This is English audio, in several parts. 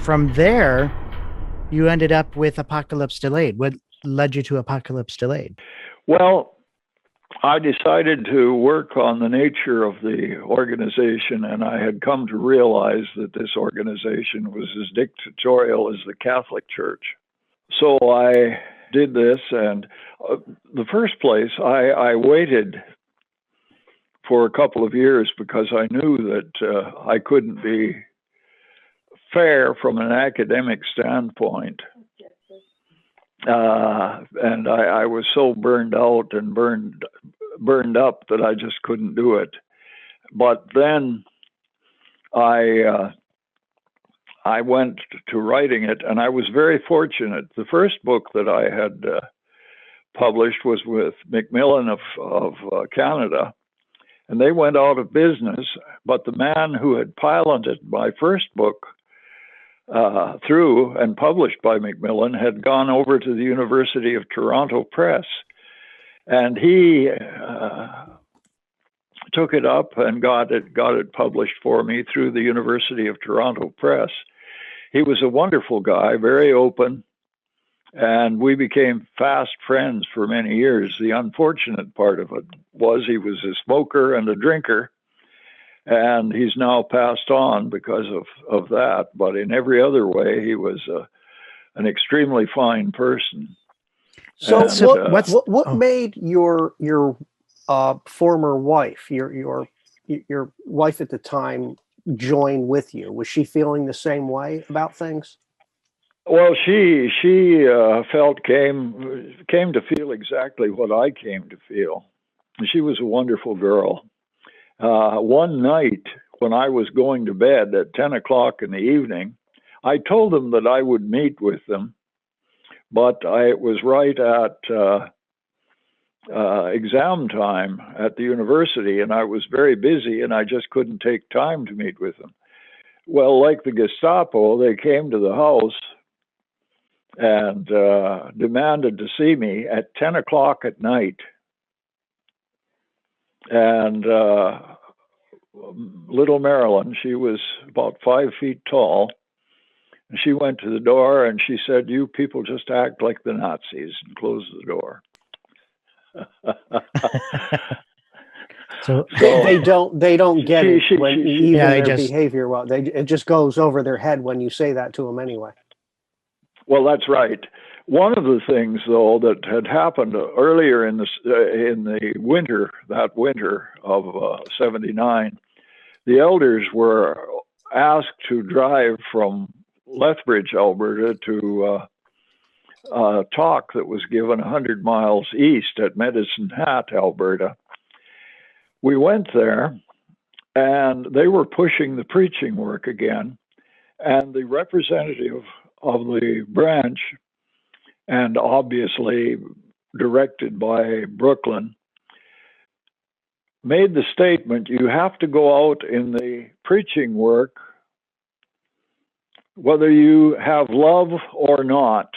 from there, you ended up with Apocalypse Delayed. What led you to Apocalypse Delayed? Well, I decided to work on the nature of the organization, and I had come to realize that this organization was as dictatorial as the Catholic Church. So I did this, and the first place, I waited for a couple of years because I knew that I couldn't be fair from an academic standpoint. And I was so burned out and burned up that I just couldn't do it. But then I went to writing it, and I was very fortunate. The first book that I had published was with Macmillan of Canada, and they went out of business. But the man who had piloted my first book through and published by Macmillan had gone over to the University of Toronto Press, and he took it up and got it published for me through the University of Toronto Press. He was a wonderful guy, very open, and we became fast friends for many years. The unfortunate part of it was he was a smoker and a drinker, and he's now passed on because of that. But in every other way, he was an extremely fine person. So, what made your former wife, your wife at the time, join with you? Was she feeling the same way about things? Well, she came to feel exactly what I came to feel. She was a wonderful girl. One night when I was going to bed at 10 o'clock in the evening, I told them that I would meet with them, but it was right at exam time at the university, and I was very busy, and I just couldn't take time to meet with them. Well, like the Gestapo, they came to the house and demanded to see me at 10 o'clock at night. And little Marilyn, she was about 5 feet tall, and she went to the door and she said, "You people just act like the Nazis," and closed the door. So they don't get it when even their behavior. Well, it just goes over their head when you say that to them anyway. Well, that's right. One of the things, though, that had happened earlier in the winter, that winter of '79, the elders were asked to drive from Lethbridge, Alberta, to a talk that was given 100 miles east at Medicine Hat, Alberta. We went there, and they were pushing the preaching work again, and the representative of the branch, and obviously directed by Brooklyn, made the statement, "You have to go out in the preaching work whether you have love or not."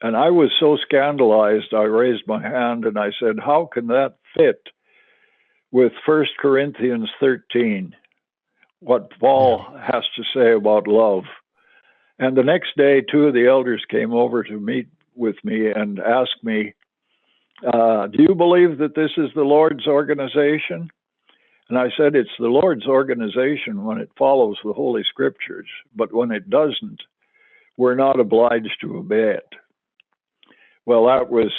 And I was so scandalized, I raised my hand and I said, "How can that fit with 1 Corinthians 13, what Paul has to say about love?" And the next day, two of the elders came over to meet with me and asked me, "Do you believe that this is the Lord's organization?" And I said, "It's the Lord's organization when it follows the Holy Scriptures, but when it doesn't, we're not obliged to obey it." Well, that was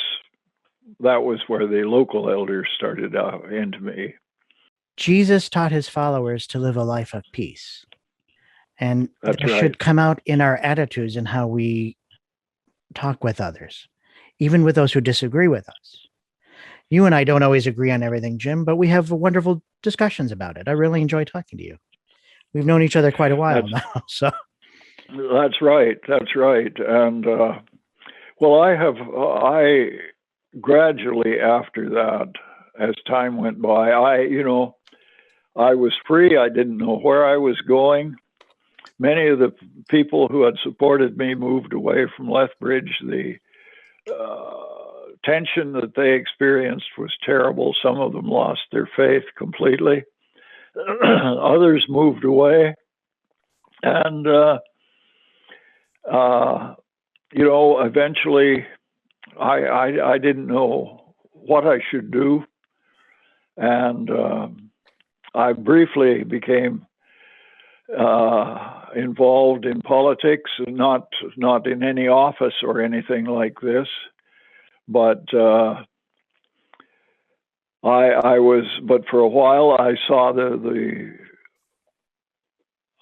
where the local elders started into me. Jesus taught his followers to live a life of peace. And that should come out in our attitudes and how we talk with others, even with those who disagree with us. You and I don't always agree on everything, Jim, but we have wonderful discussions about it. I really enjoy talking to you. We've known each other quite a while now. So that's right. That's right. And well, I gradually after that, as time went by, I was free. I didn't know where I was going. Many of the people who had supported me moved away from Lethbridge. The tension that they experienced was terrible. Some of them lost their faith completely. Others moved away. And eventually I didn't know what I should do. And I briefly became involved in politics, not in any office or anything like this, but but for a while I saw the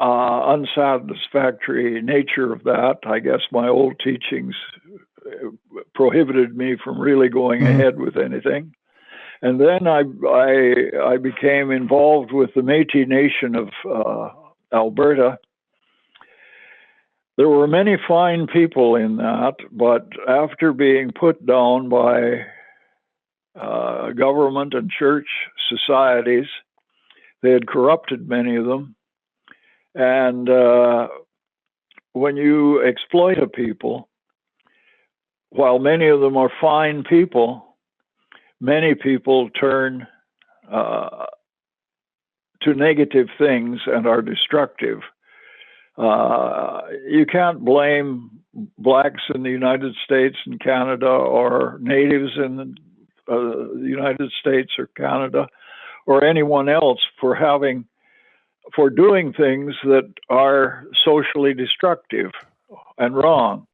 unsatisfactory nature of that. I guess my old teachings prohibited me from really going ahead with anything. And then I became involved with the Métis Nation of Alberta. There were many fine people in that, but after being put down by government and church societies, they had corrupted many of them. And when you exploit a people, while many of them are fine people, many people turn to negative things and are destructive. You can't blame blacks in the United States and Canada, or natives in the United States or Canada, or anyone else for doing things that are socially destructive and wrong.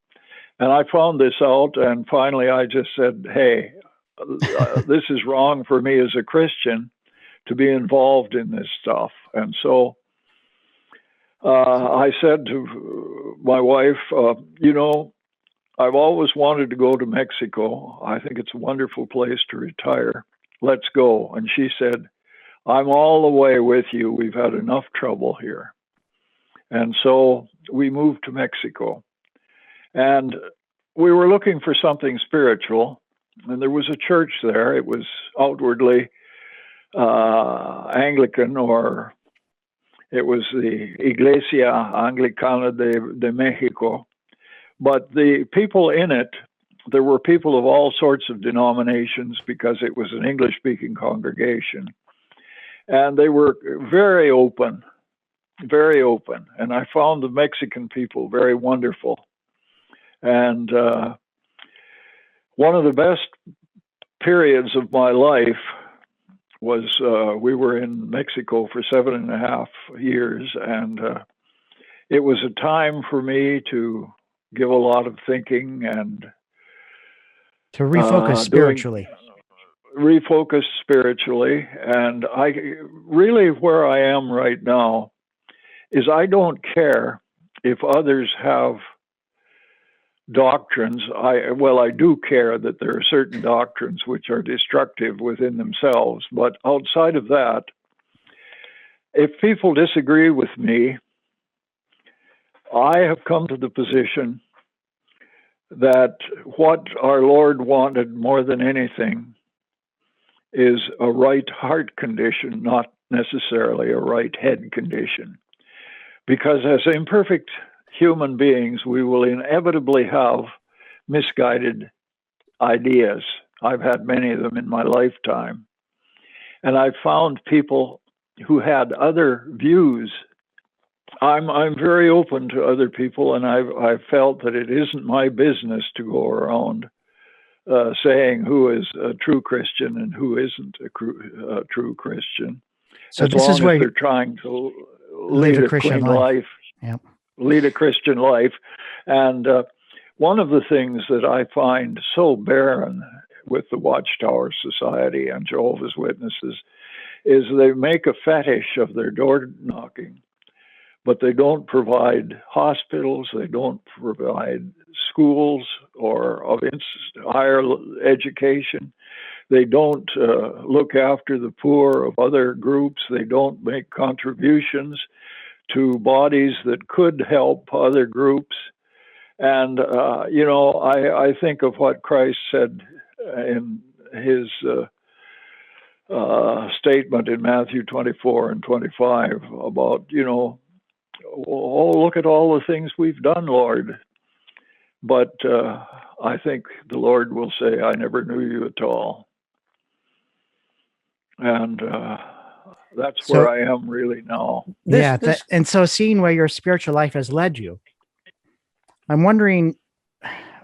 And I found this out, and finally I just said, hey, this is wrong for me as a Christian to be involved in this stuff. And so I said to my wife, I've always wanted to go to Mexico. I think it's a wonderful place to retire. Let's go. And she said, I'm all the way with you. We've had enough trouble here. And so we moved to Mexico. And we were looking for something spiritual. And there was a church there. It was outwardly Anglican, or it was the Iglesia Anglicana de Mexico. But the people in it, there were people of all sorts of denominations, because it was an English-speaking congregation. And they were very open, very open. And I found the Mexican people very wonderful. And one of the best periods of my life was we were in Mexico for 7.5 years, and it was a time for me to give a lot of thinking and to refocus spiritually. Refocus spiritually. And where I am right now is I don't care if others have doctrines. I do care that there are certain doctrines which are destructive within themselves, but outside of that, if people disagree with me, I have come to the position that what our Lord wanted more than anything is a right heart condition, not necessarily a right head condition. Because as imperfect human beings, we will inevitably have misguided ideas. I've had many of them in my lifetime. And I've found people who had other views. I'm very open to other people, and I've felt that it isn't my business to go around saying who is a true Christian and who isn't a true Christian. So as this long is where as they're trying to lead a Christian life. Yep. Lead a Christian life. And one of the things that I find so barren with the Watchtower Society and Jehovah's Witnesses is they make a fetish of their door knocking, but they don't provide hospitals, they don't provide schools or of higher education. They don't look after the poor of other groups. They don't make contributions to bodies that could help other groups. And, I think of what Christ said in his statement in Matthew 24 and 25 about, oh, look at all the things we've done, Lord. But I think the Lord will say, I never knew you at all. And that's where I am really now. And so seeing where your spiritual life has led you, I'm wondering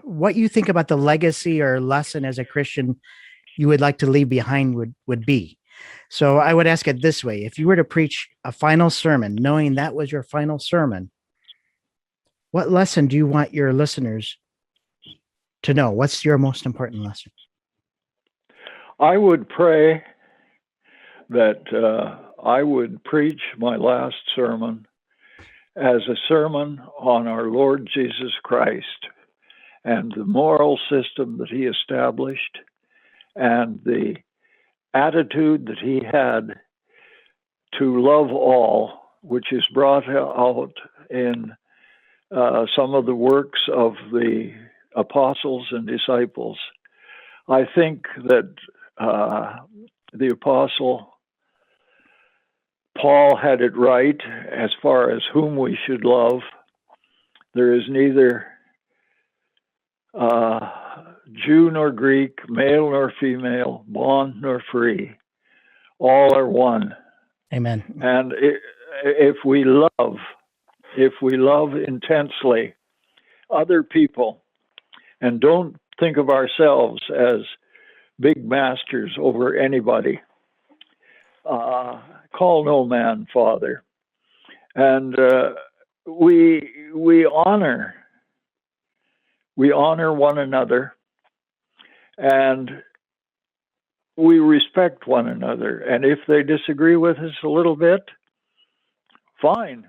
what you think about the legacy or lesson as a Christian you would like to leave behind would be. So I would ask it this way. If you were to preach a final sermon, knowing that was your final sermon, what lesson do you want your listeners to know? What's your most important lesson? I would pray that I would preach my last sermon as a sermon on our Lord Jesus Christ and the moral system that he established and the attitude that he had to love all, which is brought out in some of the works of the apostles and disciples. I think that the apostle Paul had it right as far as whom we should love. There is neither Jew nor Greek, male nor female, bond nor free. All are one. Amen. And if we love intensely other people and don't think of ourselves as big masters over anybody, call no man father, and we honor one another, and we respect one another. And if they disagree with us a little bit, fine.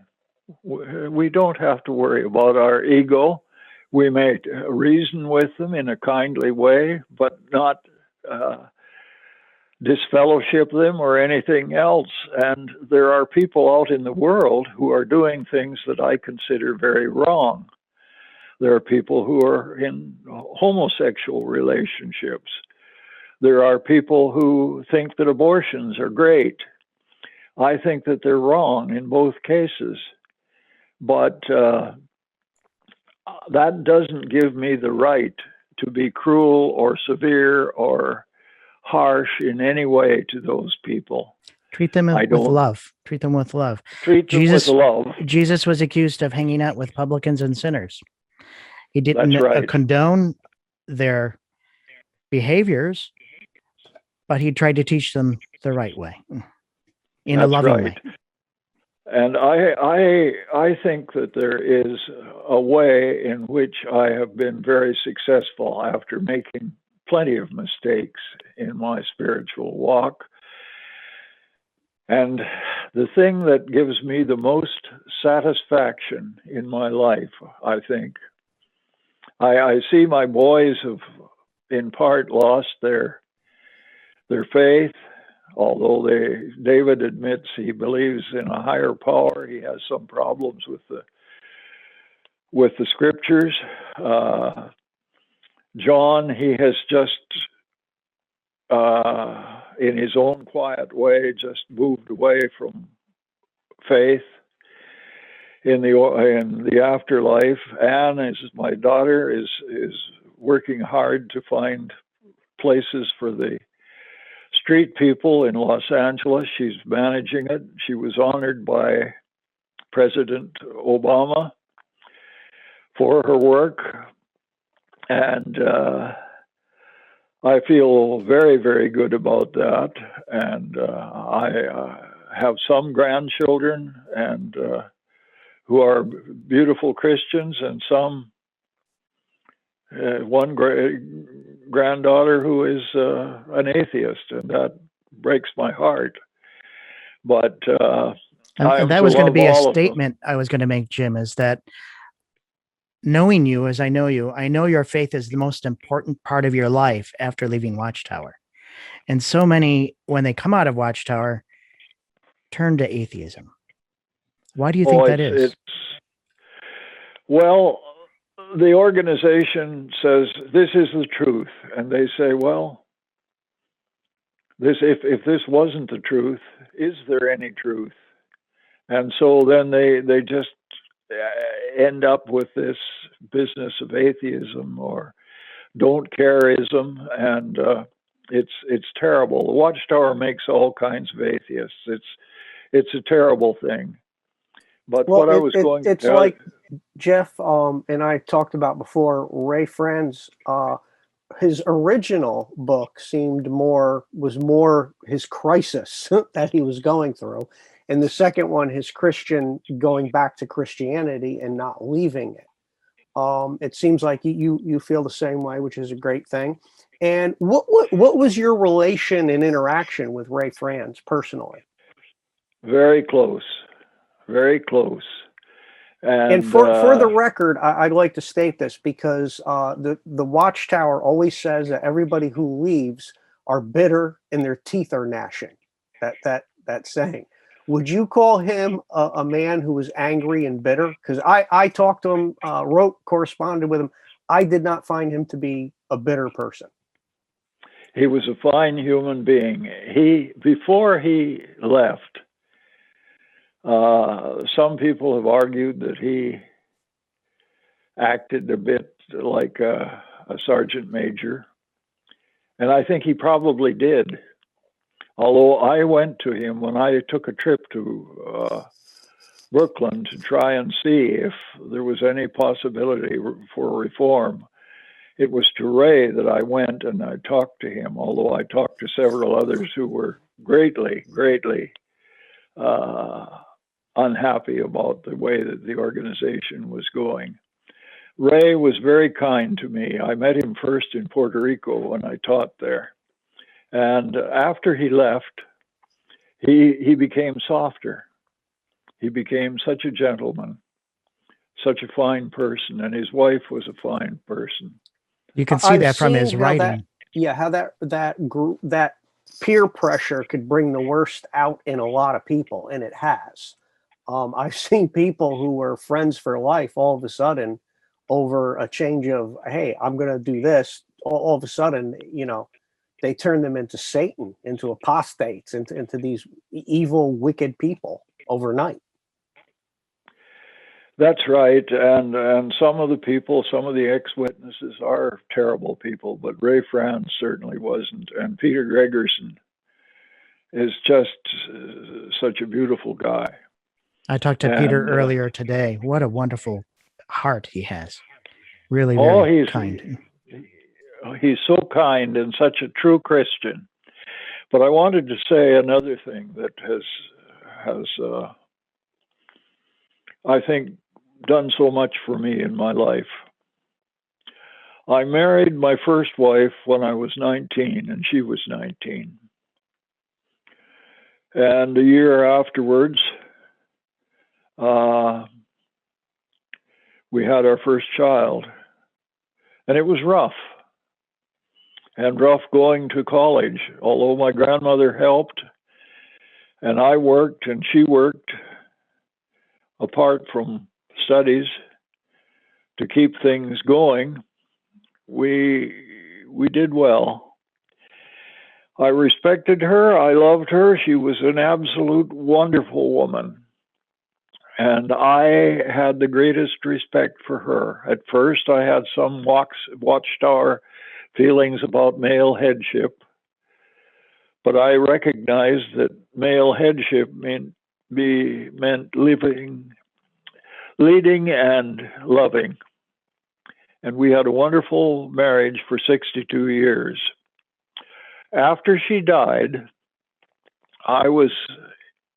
We don't have to worry about our ego. We may reason with them in a kindly way, but not disfellowship them or anything else. And there are people out in the world who are doing things that I consider very wrong. There are people who are in homosexual relationships. There are people who think that abortions are great. I think that they're wrong in both cases. But that doesn't give me the right to be cruel or severe or harsh in any way to those people. Treat them with love. Treat them with love. Treat them with love. Jesus was accused of hanging out with publicans and sinners. He didn't condone their behaviors, but he tried to teach them the right way, in a loving way. And I think that there is a way in which I have been very successful after making plenty of mistakes in my spiritual walk. And the thing that gives me the most satisfaction in my life, I think, I see my boys have in part lost their faith, although David admits he believes in a higher power. He has some problems with the scriptures. John, he has just, in his own quiet way, just moved away from faith in the afterlife. Anne, my daughter, is working hard to find places for the street people in Los Angeles. She's managing it. She was honored by President Obama for her work. And I feel very, very good about that. And I have some grandchildren and who are beautiful Christians, and some one granddaughter who is an atheist, and that breaks my heart. But and that was going to be a statement I was going to make, Jim, is that knowing you as I know you, I know your faith is the most important part of your life after leaving Watchtower. And so many, when they come out of Watchtower, turn to atheism. Why do you think that is? Well, the organization says this is the truth, and they say, well, if this wasn't the truth, is there any truth? And so then they just end up with this business of atheism or don't careism, and it's terrible. The Watchtower makes all kinds of atheists. It's a terrible thing. But well, what I was going, it's like Jeff, and I talked about before, Ray Franz, his original book was more his crisis that he was going through. And the second one, his Christian, going back to Christianity and not leaving it. It seems like you feel the same way, which is a great thing. And what was your relation and interaction with Ray Franz personally? Very close, very close. And for the record, I'd like to state this because the Watchtower always says that everybody who leaves are bitter and their teeth are gnashing. That saying. Would you call him a man who was angry and bitter? Because I talked to him, corresponded with him. I did not find him to be a bitter person. He was a fine human being. Before he left, some people have argued that he acted a bit like a sergeant major, and I think he probably did. Although I went to him when I took a trip to Brooklyn to try and see if there was any possibility for reform. It was to Ray that I went and I talked to him, although I talked to several others who were greatly, greatly unhappy about the way that the organization was going. Ray was very kind to me. I met him first in Puerto Rico when I taught there. And after he left, he became softer. He became such a gentleman, such a fine person, and his wife was a fine person. You can see that from his writing. How that peer pressure could bring the worst out in a lot of people, and it has. I've seen people who were friends for life all of a sudden over a change of, hey, I'm going to do this. All of a sudden, they turn them into Satan, into apostates, into these evil, wicked people overnight. That's right. And some of the ex-witnesses are terrible people, but Ray Franz certainly wasn't. And Peter Gregerson is just such a beautiful guy. I talked to Peter earlier today. What a wonderful heart he has. Really, very kind. He's so kind and such a true Christian. But I wanted to say another thing that has I think, done so much for me in my life. I married my first wife when I was 19, and she was 19. And a year afterwards, we had our first child. And it was rough. And rough going to college, although my grandmother helped, and I worked and she worked apart from studies to keep things going. We did well. I respected her. I loved her. She was an absolute wonderful woman. And I had the greatest respect for her. At first, I had some Watchtower feelings about male headship, but I recognized that male headship meant leading and loving. And we had a wonderful marriage for 62 years. After she died, I was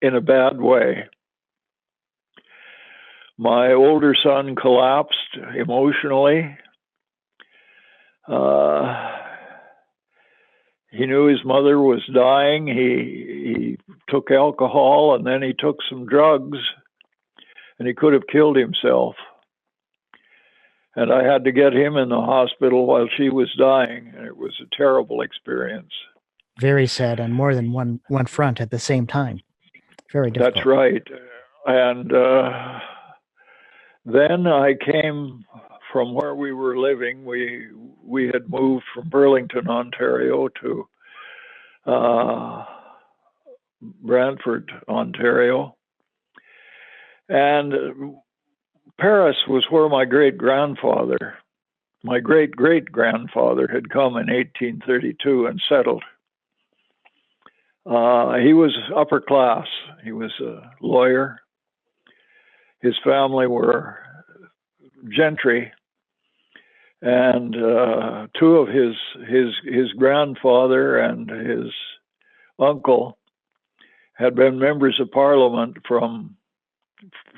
in a bad way. My older son collapsed emotionally. He knew his mother was dying. He took alcohol and then he took some drugs, and he could have killed himself. And I had to get him in the hospital while she was dying, and it was a terrible experience. Very sad on more than one front at the same time. Very difficult. That's right. And then I came from where we were living. We had moved from Burlington, Ontario to Brantford, Ontario. And Paris was where my great-great-grandfather had come in 1832 and settled. He was upper class. He was a lawyer. His family were gentry, and two of his grandfather and his uncle had been members of Parliament from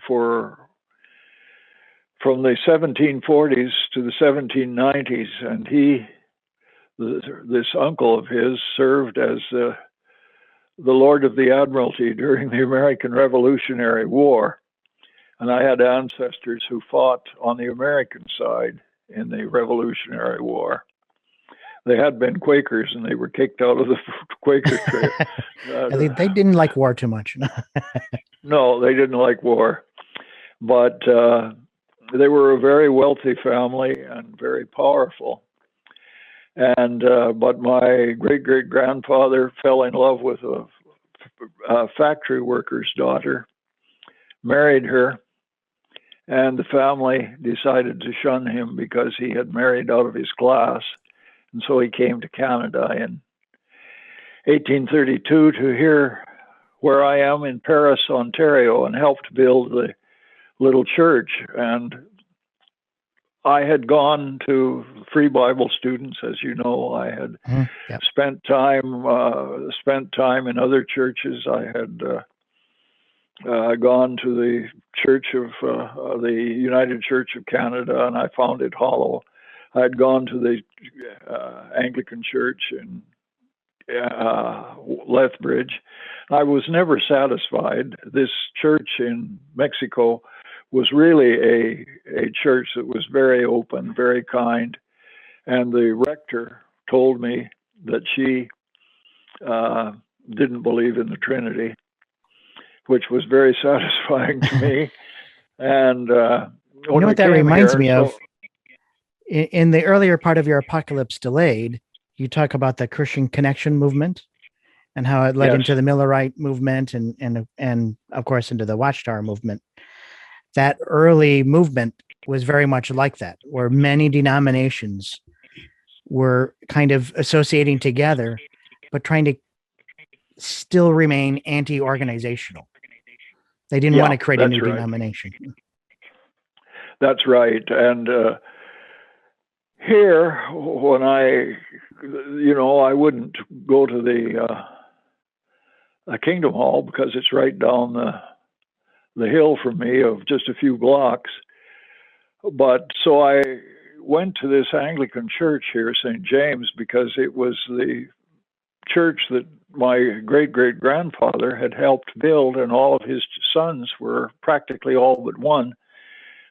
the 1740s to the 1790s, and this uncle of his served as the Lord of the Admiralty during the American Revolutionary War. And I had ancestors who fought on the American side in the Revolutionary War. They had been Quakers, and they were kicked out of the Quaker trade. They didn't like war too much. No, they didn't like war. But they were a very wealthy family and very powerful. And but my great-great-grandfather fell in love with a factory worker's daughter, married her, and the family decided to shun him because he had married out of his class. And so he came to Canada in 1832 to hear where I am in Paris, Ontario, and helped build the little church. And I had gone to free Bible students, as you know. I had spent time in other churches. I had gone to the Church of the United Church of Canada, and I found it hollow. I had gone to the Anglican Church in Lethbridge. I was never satisfied. This church in Mexico was really a church that was very open, very kind. And the rector told me that she didn't believe in the Trinity, which was very satisfying to me. And you know what that reminds me of? In the earlier part of your Apocalypse Delayed, you talk about the Christian Connection movement and how it led into the Millerite movement and of course into the Watchtower movement. That early movement was very much like that, where many denominations were kind of associating together, but trying to still remain anti-organizational. They didn't want to create a new denomination. That's right. And here, when I wouldn't go to the Kingdom Hall because it's right down the hill from me of just a few blocks. But so I went to this Anglican church here, St. James, because it was the church that my great-great-grandfather had helped build, and all of his sons were, practically all but one,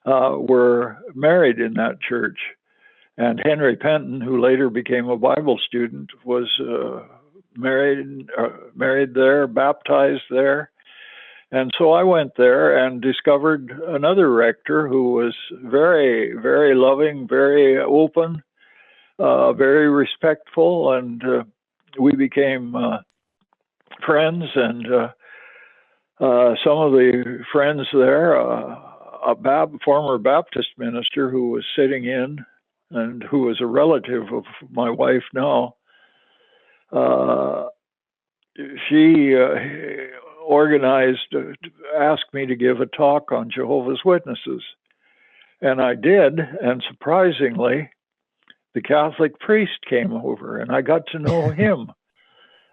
were married in that church. And Henry Penton, who later became a Bible student, was married there, baptized there. And so I went there and discovered another rector who was very, very loving, very open, very respectful, and we became friends. And some of the friends there, a former Baptist minister who was sitting in and who was a relative of my wife now, she organized, asked me to give a talk on Jehovah's Witnesses. And I did, and surprisingly, the Catholic priest came over, and I got to know him.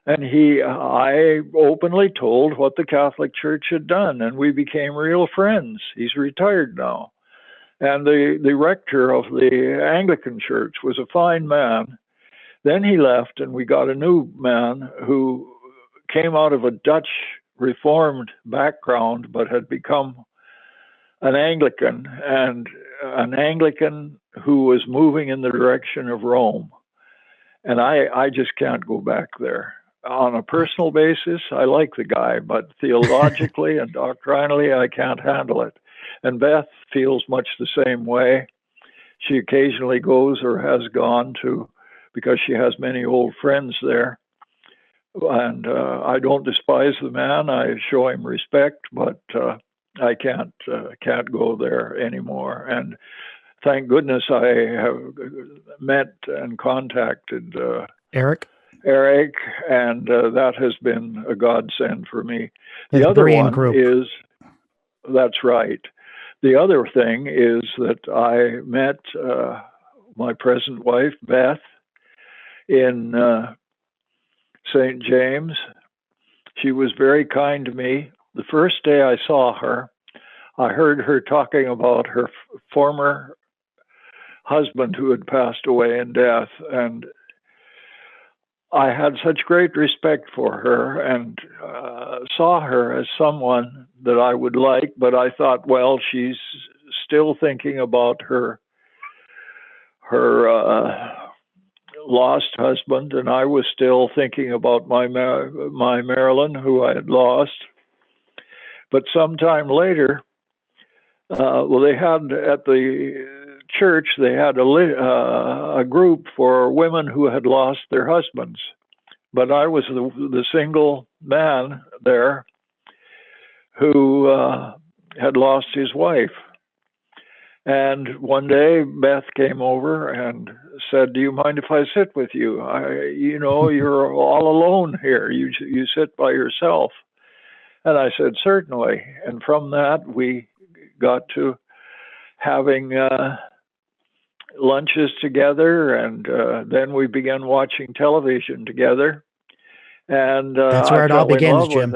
And I openly told what the Catholic Church had done, and we became real friends. He's retired now. And the rector of the Anglican Church was a fine man. Then he left, and we got a new man who came out of a Dutch Reformed background, but had become an Anglican, and an Anglican who was moving in the direction of Rome. And I just can't go back there. On a personal basis, I like the guy, but theologically and doctrinally, I can't handle it. And Beth feels much the same way. She occasionally goes or has gone to, because she has many old friends there. And I don't despise the man. I show him respect, but I can't go there anymore. And thank goodness I have met and contacted Eric, and that has been a godsend for me. The other one is, that's right. the other thing is that I met my present wife, Beth, in St. James. She was very kind to me. The first day I saw her, I heard her talking about her former husband who had passed away in death, and I had such great respect for her and saw her as someone that I would like, but I thought, well, she's still thinking about her lost husband, and I was still thinking about my Marilyn, who I had lost. But sometime later, they had at the church, they had a group for women who had lost their husbands. But I was the single man there who had lost his wife. And one day Beth came over and said, "Do you mind if I sit with you? You're all alone here. You sit by yourself." And I said, "Certainly." And from that, we got to having lunches together, and then we began watching television together. And that's where it all begins, Jim.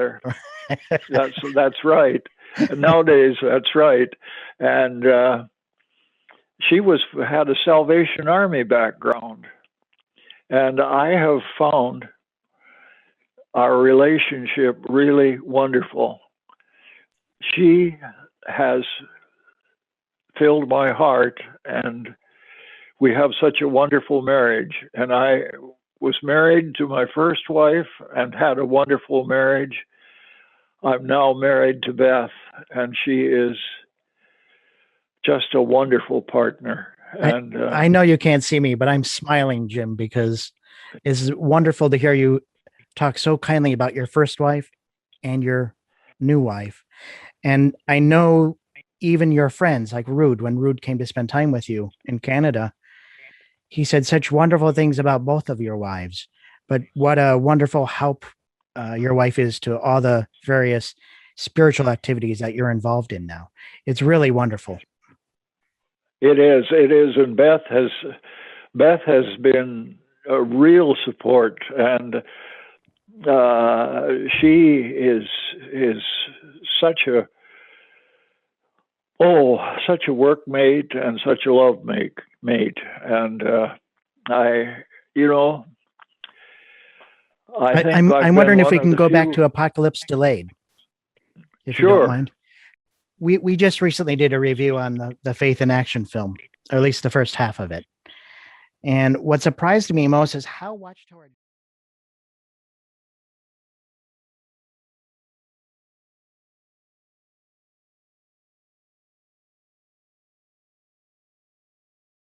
That's right. Nowadays, that's right. And she had a Salvation Army background, and I have found our relationship really wonderful. She has filled my heart, and we have such a wonderful marriage. And I was married to my first wife and had a wonderful marriage. I'm now married to Beth, and she is just a wonderful partner. And I know you can't see me, but I'm smiling, Jim, because it's wonderful to hear you talk so kindly about your first wife and your new wife. And I know even your friends like Rud, when Rud came to spend time with you in Canada, he said such wonderful things about both of your wives, but what a wonderful help your wife is to all the various spiritual activities that you're involved in now. It's really wonderful. It is. And Beth has been a real support, and she is such a workmate and such a love mate. And I'm wondering if we can go back to Apocalypse Delayed, if you don't mind. We just recently did a review on the Faith in Action film, or at least the first half of it. And what surprised me most is how Watchtower